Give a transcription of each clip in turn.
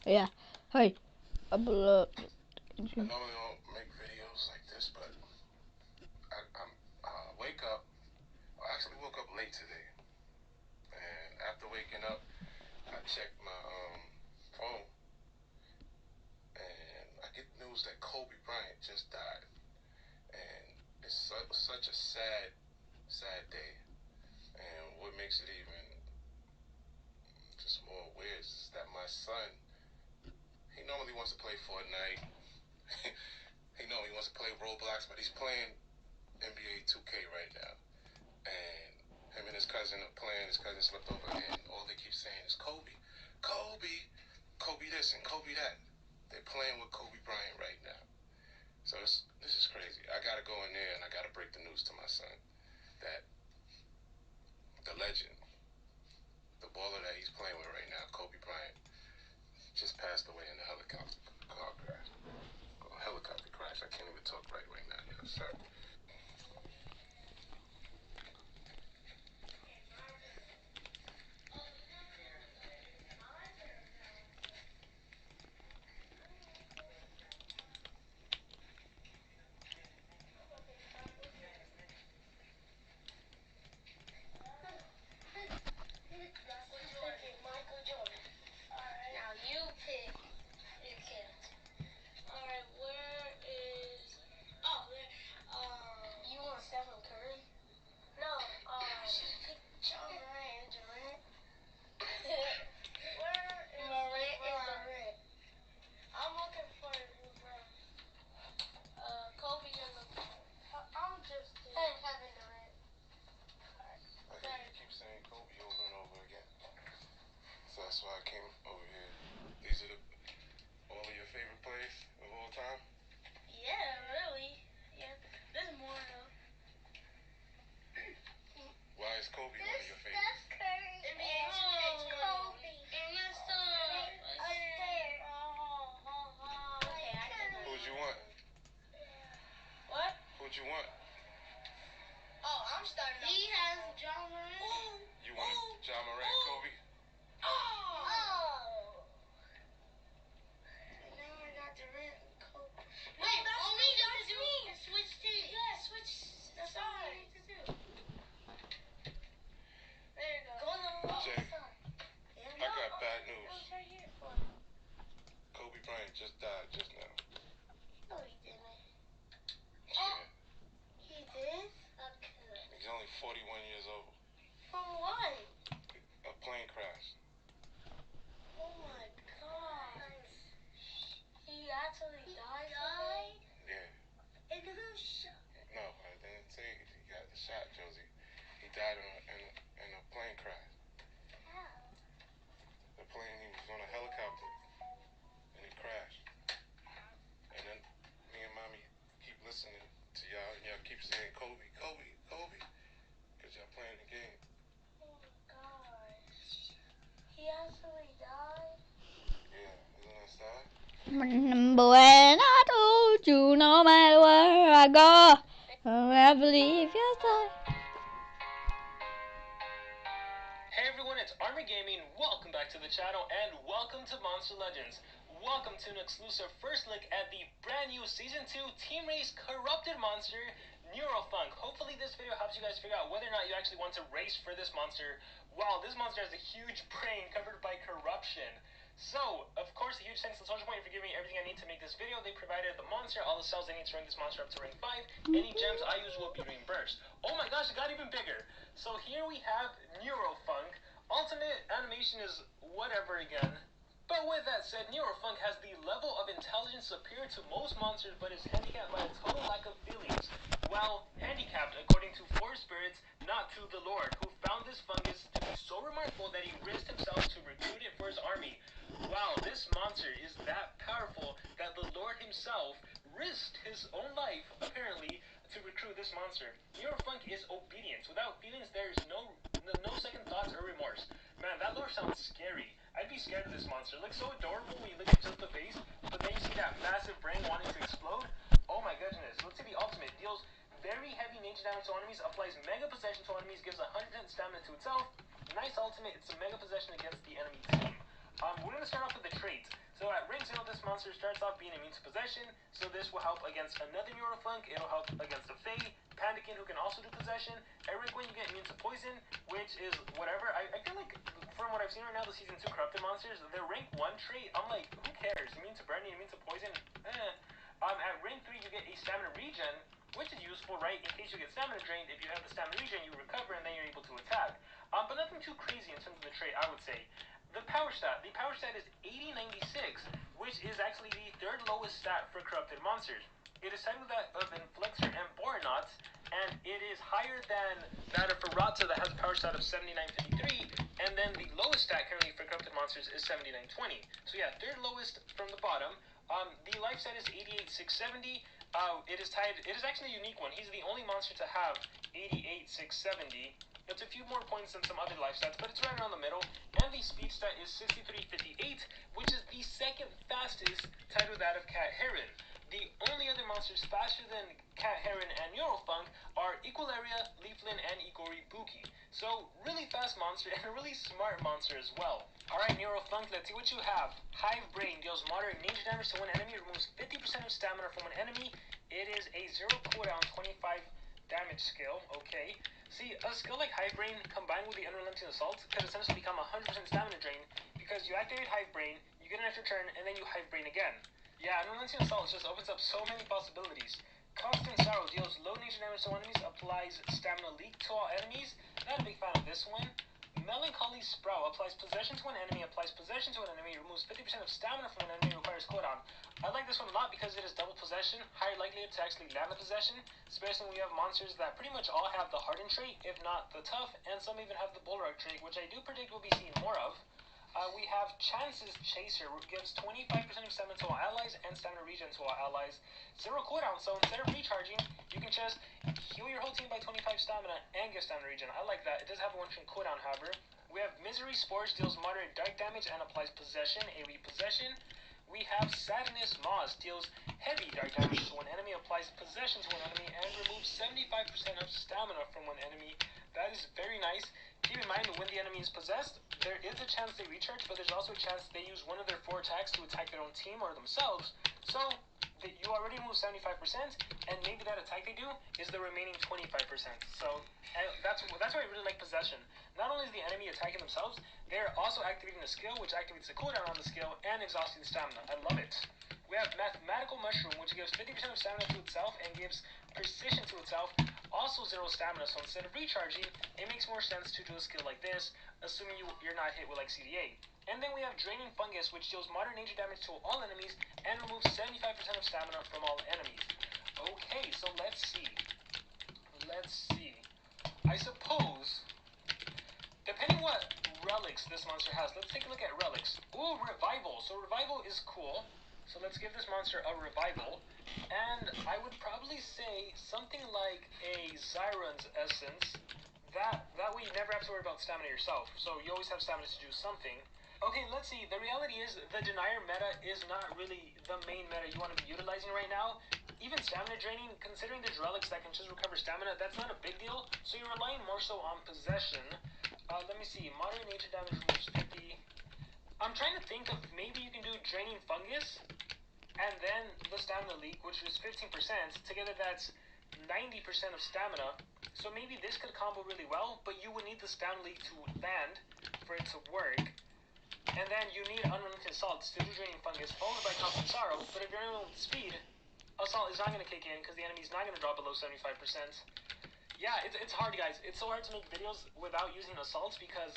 Yeah. Hey, I love. I normally don't make videos like this, but I wake up. I actually woke up late today, and after waking up, I checked my phone, and I get news that Kobe Bryant just died, and it's such a sad day. And what makes it even just more weird is that my son, he normally wants to play Fortnite. He normally wants to play Roblox, but he's playing NBA 2K right now. And him and his cousin are playing. His cousin slept over, and all they keep saying is Kobe, Kobe, Kobe this and Kobe that. They're playing with Kobe Bryant right now. So this is crazy. I gotta go in there and I gotta break the news to my son that the legend, the baller that he's playing with right now, Kobe Bryant, just passed away in a helicopter car crash. Helicopter crash. I can't even talk right now. You know, sorry. Keep saying Kobe over and over again. So that's why I came over here. These are all of your favorite plays of all time? Why is Kobe one of your favorites? Who'd you want? Who'd you want? You wanted John Morant, Kobe? Jay, I got bad news. Kobe Bryant just died just now. Yeah. He's only 41 years old. A plane crash. Yeah. No, I didn't say he got the shot, Josie. He died in a plane crash. The plane, he was on a helicopter and it crashed. And then me and mommy keep listening to y'all and y'all keep saying Kobe, Kobe, Kobe, because y'all playing the game. Yeah, isn't that sad? Remember when I told you no matter where I go, I'll never leave your side. Hey everyone, it's Army Gaming. Welcome back to the channel and welcome to Monster Legends. Welcome to an exclusive first look at the brand new Season 2 Team Race Corrupted Monster, Neurofunk. Hopefully this video helps you guys figure out whether or not you actually want to race for this monster. Wow, this monster has a huge brain covered by corruption. So, of course, a huge thanks to Social Point for giving me everything I need to make this video. They provided the monster, all the cells I need to rank this monster up to rank 5. Any gems I use will be reimbursed. Oh my gosh, it got even bigger. So here we have Neurofunk. Ultimate animation is whatever again. But with that said, Neurofunk has the level of intelligence superior to most monsters, but is handicapped by a total lack of feelings. While handicapped according to forest spirits, not to the Lord, who found this fungus to be so remarkable that he risked himself to recruit it for his army. Wow, this monster is that powerful that the Lord himself risked his own life, apparently, to recruit this monster. Neurofunk is obedience. Without feelings, there is no second thoughts or remorse. Man, that lore sounds scary. I'd be scared of this monster. It looks so adorable when you look at just the face, but then you see that massive brain wanting to explode. Oh my goodness. Let's see the ultimate. Deals very heavy nature damage to enemies, applies mega possession to enemies, gives 100% stamina to itself. Nice ultimate. It's a mega possession against the enemy team. We're going to start off with the traits. So know, this monster starts off being immune to possession, so this will help against another Neurofunk. It'll help against the Fae, Pandakin, who can also do possession. Every Gwyn, you get immune to poison, which is whatever. I feel like, from what I've seen right now, the Season 2 Corrupted monsters, their rank 1 trait, I'm like, who cares? Immune to burning, immune to poison, At rank 3, you get a stamina regen, which is useful, right? In case you get stamina drained, if you have the stamina regen, you recover, and then you're able to attack. But nothing too crazy in terms of the trait, I would say. The power stat is 8096, which is actually the third lowest stat for corrupted monsters. It is second to that of Inflexor and Boronauts, and it is higher than that of Rata that has a power stat of 7953, and then the lowest stat currently for corrupted monsters is 7920. So yeah, third lowest from the bottom. The life stat is 88670. It is actually a unique one. He's the only monster to have 88670. It's a few more points than some other life stats, but it's right around the middle. And the speed stat is 6358, which is the second fastest, tied with that of Cat Heron. The only other monsters faster than Cat Heron and Neurofunk are Equalaria, Leaflin, and Igori Buki. So, really fast monster and a really smart monster as well. Alright, Neurofunk, let's see what you have. Hive Brain deals moderate nature damage to one enemy, removes 50% of stamina from an enemy. It is a 0 cooldown, 25 damage skill. Okay. See, a skill like Hive Brain combined with the Unrelenting Assault could essentially become 100% stamina drain because you activate Hive Brain, you get an extra turn, and then you Hive Brain again. Yeah, Unrelenting Assault just opens up so many possibilities. Constant Sorrow deals low nature damage to enemies, applies Stamina Leak to all enemies. Not a big fan of this one. Melancholy Sprout applies possession to an enemy, removes 50% of stamina from an enemy, requires cooldown. I like this one a lot because it is double possession, higher likelihood to actually land the possession, especially when we have monsters that pretty much all have the hardened trait, if not the tough, and some even have the bulwark trait, which I do predict we'll be seeing more of. We have Chance's Chaser, which gives 25% of stamina to all allies and stamina regen to all allies. 0 cooldown, so instead of recharging, you can just heal your whole team by 25 stamina and give stamina regen. I like that. It does have a 1-turn cooldown, however. We have Misery Spores, deals moderate dark damage and applies possession, a repossession. We have Sadness Moss, deals heavy dark damage to one enemy, applies possession to one enemy, and removes 75% of stamina from one enemy. That is very nice. Keep in mind, when the enemy is possessed, there is a chance they recharge, but there's also a chance they use one of their 4 attacks to attack their own team or themselves. So, you already remove 75%, and maybe that attack they do is the remaining 25%. So, and that's why I really like possession. Not only is the enemy attacking themselves, they're also activating a skill, which activates the cooldown on the skill, and exhausting stamina. I love it. We have Mathematical Mushroom, which gives 50% of stamina to itself and gives precision to itself, also 0 stamina, so instead of recharging, it makes more sense to do a skill like this, assuming you're not hit with like CDA. And then we have Draining Fungus, which deals moderate nature damage to all enemies and removes 75% of stamina from all enemies. Okay, so let's see. I suppose, depending what relics this monster has, let's take a look at relics. Ooh, Revival. So Revival is cool. So let's give this monster a Revival. And I would probably say something like a Zyron's Essence. That way you never have to worry about stamina yourself. So you always have stamina to do something. Okay, let's see. The reality is the Denier meta is not really the main meta you want to be utilizing right now. Even stamina draining, considering there's relics that can just recover stamina, that's not a big deal. So you're relying more so on possession. Let me see. Moderate nature damage removes 50. I'm trying to think of maybe you can do Draining Fungus and then the Stamina Leak, which is 15%. Together that's 90% of stamina. So maybe this could combo really well, but you would need the Stamina Leak to land for it to work. And then you need Unrelenting Assault to do Draining Fungus, followed by Constant Sorrow. But if you're in with speed, Assault is not going to kick in because the enemy's not going to drop below 75%. Yeah, it's hard, guys. It's so hard to make videos without using Assaults because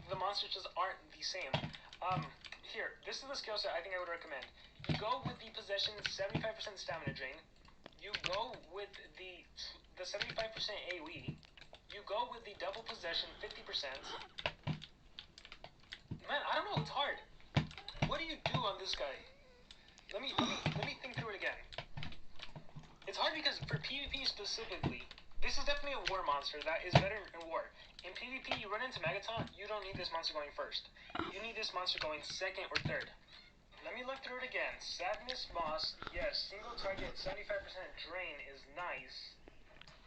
the monsters just aren't the same. Here, this is the skill set I think I would recommend. You go with the Possession 75% stamina drain. You go with the 75% AoE. You go with the double possession 50%. Man, I don't know, it's hard. What do you do on this guy? Let me think through it again. It's hard because for PvP specifically, this is definitely a war monster that is better in war. In PvP, you run into Megaton, you don't need this monster going first. You need this monster going second or third. Let me look through it again. Sadness Moss, yes, single target 75% drain is nice.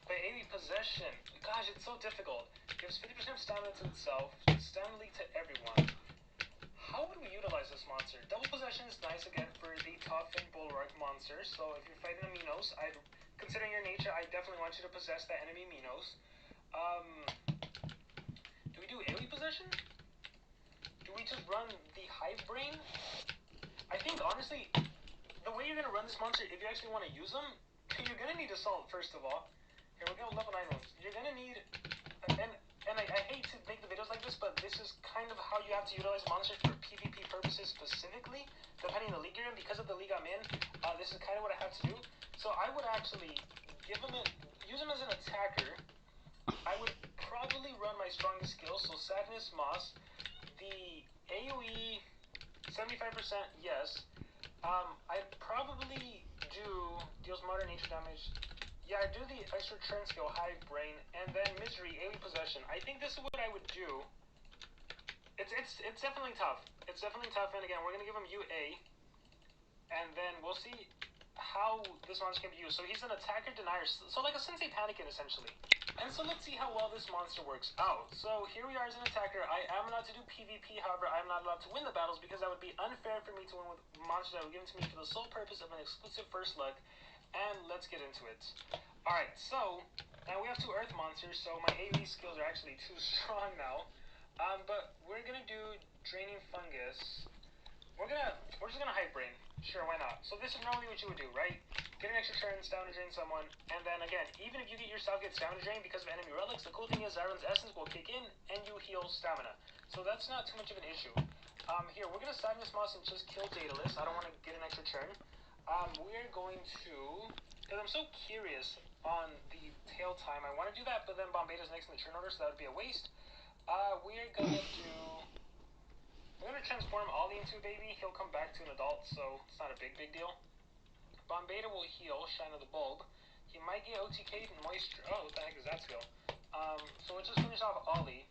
But AoE Possession, gosh, it's so difficult. Gives 50% of stamina to itself, stamina leak to everyone. How would we utilize this monster? Double Possession possession is nice again for the tough and bulwark monster. So if you're fighting a Minos, considering your nature, I definitely want you to possess that enemy Minos. Do we do AoE possession? Do we just run the Hive Brain? I think honestly, the way you're gonna run this monster, if you actually want to use them, you're gonna need Assault first of all. Here we go, level 9 ones. You're gonna need, and I hate to make the videos like this, but this is kind of how you have to utilize monsters for PvP purposes specifically, depending on the league you're in. Because of the league I'm in, this is kind of what I have to do. So I would actually use him as an attacker. I would probably run my strongest skill, so Sadness Moss, the AoE 75%, yes. I'd probably deals moderate nature damage. Yeah, I do the extra turn skill, Hive Brain, and then Misery, AoE Possession. I think this is what I would do. It's definitely tough. It's definitely tough, and again, we're gonna give him UA, and then we'll see how this monster can be used. So he's an attacker denier, so like a Sensei Panikin, essentially. And so let's see how well this monster works out. So here we are as an attacker. I am allowed to do PvP, however, I am not allowed to win the battles because that would be unfair for me to win with monsters that were given to me for the sole purpose of an exclusive first look. And let's get into it. Alright, so now we have 2 earth monsters, so my AoE skills are actually too strong now. But we're gonna do Draining Fungus. We're just gonna Hive Brain. Sure, why not? So this is normally what you would do, right? Get an extra turn, stamina drain someone, and then again, even if you get yourself stamina drain because of enemy relics, the cool thing is Zyron's Essence will kick in and you heal stamina. So that's not too much of an issue. Here, we're gonna Sadness Moss and just kill Daedalus. I don't want to get an extra turn. We're going to, because I'm so curious on the tail time, I want to do that, but then Bombeda's next in the turn order, so that would be a waste. We're gonna transform Ollie into a baby. He'll come back to an adult, so it's not a big deal. Bombeda will heal, Shine of the Bulb. He might get OTK and Moisture. Oh, what the heck is that skill? So let's just finish off Ollie.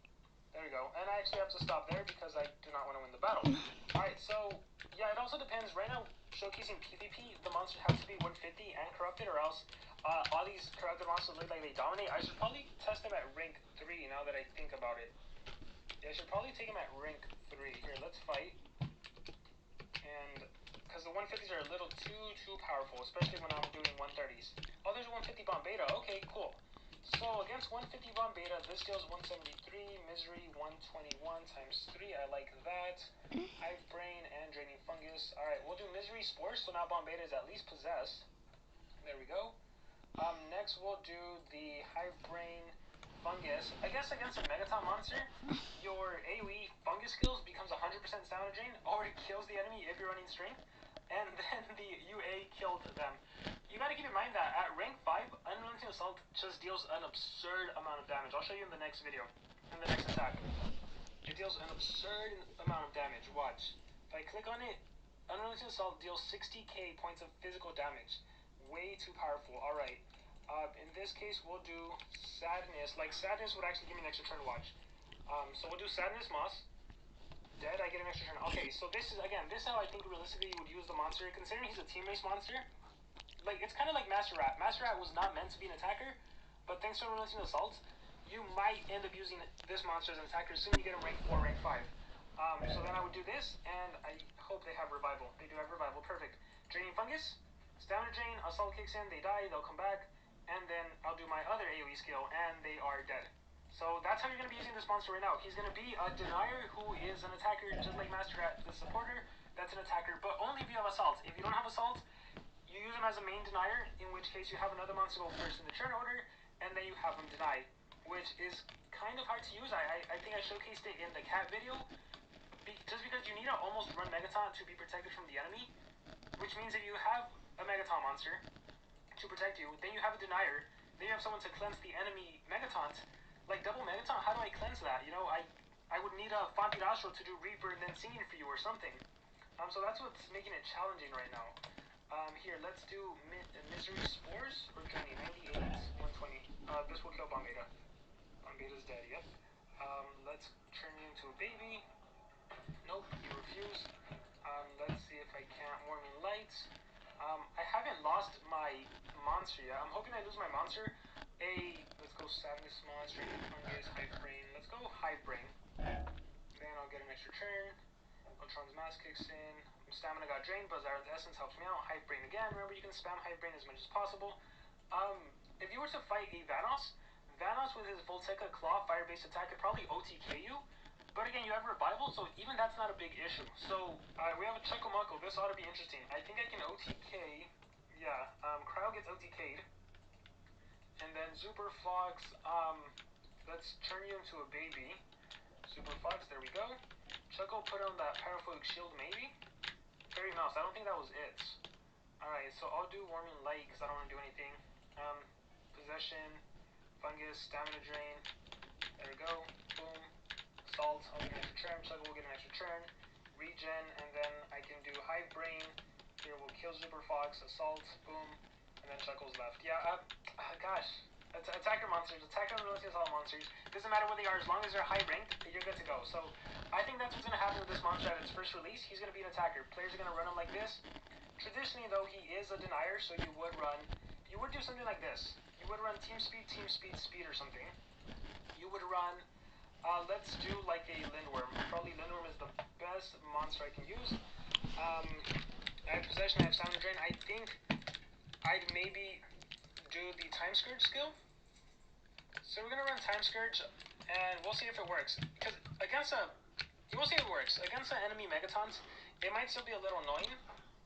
There we go. And I actually have to stop there because I do not want to win the battle. Alright, so, yeah, it also depends. Right now, showcasing PvP, the monsters have to be 150 and corrupted, or else all these corrupted monsters look like they dominate. I should probably test them at rank 3 now that I think about it. Yeah, I should probably take them at rank 3. Here, let's fight. And, because the 150s are a little too powerful, especially when I'm doing 130s. Oh, there's a 150 Bombeda. Okay, cool. So, against 150 Bombeda, this deals 173, Misery 121 times 3, I like that. Hive Brain and Draining Fungus. Alright, we'll do Misery Spores, so now Bombeda is at least possessed. There we go. Next we'll do the Hive Brain Fungus. I guess against a Megaton monster, your AoE Fungus skills becomes 100% stamina drain, or it kills the enemy if you're running strength, and then the UA killed them. You gotta keep in mind that at rank 5, Unrelenting Assault just deals an absurd amount of damage. I'll show you in the next video, in the next attack. It deals an absurd amount of damage. Watch. If I click on it, Unrelenting Assault deals 60k points of physical damage. Way too powerful. Alright. In this case, we'll do Sadness. Like, Sadness would actually give me an extra turn. Watch. So we'll do Sadness Moss. Dead, I get an extra turn. Okay, so this is, again, this is how I think realistically you would use the monster. Considering he's a team race monster, like, it's kind of like Master Rat. Master Rat was not meant to be an attacker, but thanks to Unrelenting Assault, you might end up using this monster as an attacker as soon as you get a rank 4, rank 5. So then I would do this, and I hope they have Revival. They do have Revival, perfect. Draining Fungus, Stamina Drain, Assault kicks in, they die, they'll come back, and then I'll do my other AoE skill, and they are dead. So that's how you're going to be using this monster right now. He's going to be a Denier who is an attacker, just like Master Rat, the supporter, that's an attacker, but only if you have Assault. If you don't have Assault, you use him as a main denier, in which case you have another monster go first in the turn order, and then you have him denied, which is kind of hard to use. I think I showcased it in the cat video, just because you need to almost run Megaton to be protected from the enemy, which means if you have a Megaton monster to protect you, then you have a denier, then you have someone to cleanse the enemy Megatons. Like double Megaton, how do I cleanse that? You know, I would need a Fontirastro to do Reaper and then Singing for you or something. So that's what's making it challenging right now. Here, let's do Misery Spores or Draining. 98, 120. This will kill Bombeda. Bombeda's dead, yep. Let's turn you into a baby. Nope, you refuse. Let's see if I can't. Warming Lights. I haven't lost my monster yet. I'm hoping I lose my monster. Let's go Sadness Moss, Draining Fungus, Hive Brain. Let's go Hive Brain. Then I'll get an extra turn. Ultron's mask kicks in. Stamina got drained, but Zaren's essence helps me out. Hive Brain again. Remember, you can spam Hive Brain as much as possible. If you were to fight a Vanos with his Volteca Claw fire-based attack could probably OTK you. But again, you have Revival, so even that's not a big issue. So, we have a Chucklemuckle. This ought to be interesting. I think I can OTK. Yeah, Cryo gets OTK'd. And then Super Fox, let's turn you into a baby. Super Fox, there we go. Chuckle put on that powerful shield, maybe? Fairy Mouse, I don't think that was it. Alright, so I'll do Warming Light because I don't want to do anything. Possession, Fungus, Stamina Drain. There we go. Boom. Assault, I'll get an extra turn. Chuckle will get an extra turn. Regen, and then I can do Hive Brain. Here we'll kill Super Fox. Assault, boom. And then Chuckle's left. Yeah, gosh. Attacker monsters. Attacker abilities all monsters. Doesn't matter what they are, as long as they're high ranked, you're good to go. So, I think that's what's going to happen with this monster at its first release. He's going to be an attacker. Players are going to run him like this. Traditionally, though, he is a denier, so you would do something like this. You would run Team Speed, Speed, or something. You would run, let's do like a Lindworm. Probably Lindworm is the best monster I can use. I have Possession, I have Stamina Drain. I think I'd maybe do the Time Scourge skill. So we're going to run Time Scourge, and we'll see if it works. Because we'll see if it works. Against the enemy Megatons, it might still be a little annoying.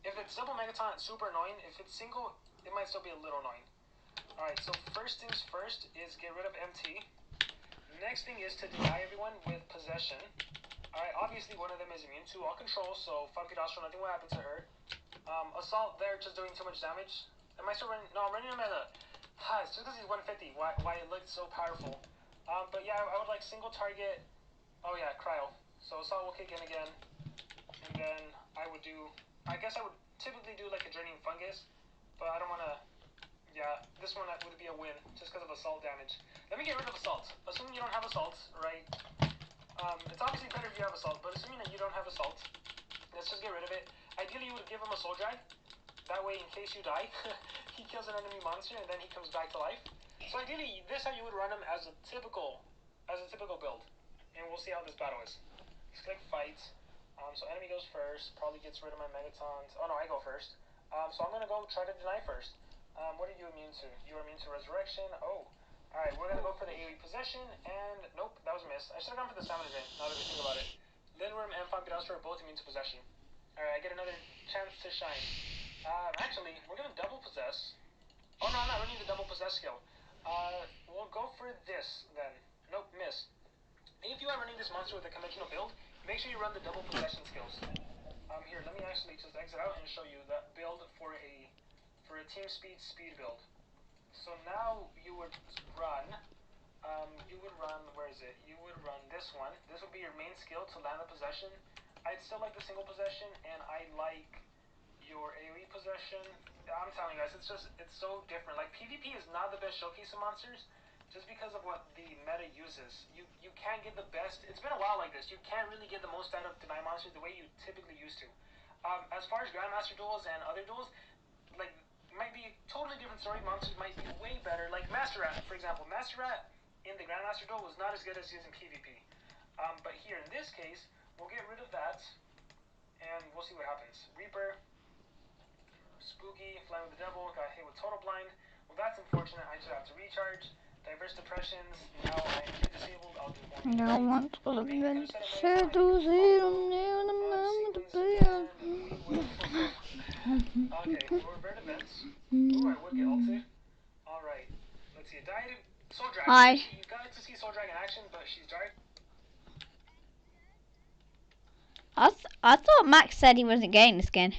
If it's double Megaton, it's super annoying. If it's single, it might still be a little annoying. Alright, so first things first is get rid of MT. Next thing is to deny everyone with Possession. Alright, obviously one of them is immune to all control, so fuck it, Astro, nothing will happen to her. Assault, they're just doing too much damage. Am I still running? No, I'm running him at a... it's just because he's 150, why it looked so powerful. But yeah, I would like single target... Oh yeah, Cryo. So Assault will kick in again. And then I would do... I guess I would typically do like a Draining Fungus, but I don't want to... Yeah, this one would be a win, just because of Assault damage. Let me get rid of Assault. Assuming you don't have Assault, right? It's obviously better if you have Assault, but assuming that you don't have Assault, let's just get rid of it. Ideally, you would give him a Soul Drag. That way, in case you die, he kills an enemy monster, and then he comes back to life. So ideally, this is how you would run him as a typical build. And we'll see how this battle is. Let's click Fight. So enemy goes first, probably gets rid of my Megatons. Oh no, I go first. So I'm gonna go try to deny first. What are you immune to? You are immune to Resurrection. Oh. Alright, we're gonna go for the AoE Possession, and nope, that was a miss. I should have gone for the Stamina Drain, now that we think about it. Lindworm and Funkadastro are both immune to Possession. Alright, I get another chance to shine. Actually, we're gonna double possess. Oh no, I'm not running the double possess skill. We'll go for this then. Nope, miss. If you are running this monster with a conventional build, make sure you run the double possession skills. Here, let me actually just exit out and show you that build for a Team Speed build. So now you would run, where is it? You would run this one. This would be your main skill to land the possession. I'd still like the single possession, and I like your AoE possession. I'm telling you guys, it's so different. Like, PvP is not the best showcase of monsters, just because of what the meta uses. You can't get the best. It's been a while like this. You can't really get the most out of Deny monsters the way you typically used to. As far as Grandmaster duels and other duels, like, might be a totally different story. Monsters might be way better. Like Master Rat, for example. Master Rat in the Grandmaster duel was not as good as he is in PvP. But here, in this case, we'll get rid of that, and we'll see what happens. Reaper, Spooky, Flying with the Devil, got hit with Total Blind. Well, that's unfortunate. I just have to recharge. Diverse Depressions. Now I am hit disabled. I'll do more. I want to live in Okay, revert events. Ooh, I would get ulted. Alright, let's see. It died. Soul Drag. Hi. You got to see Soul Drag in action, but she's died. I thought Max said he wasn't getting the skin.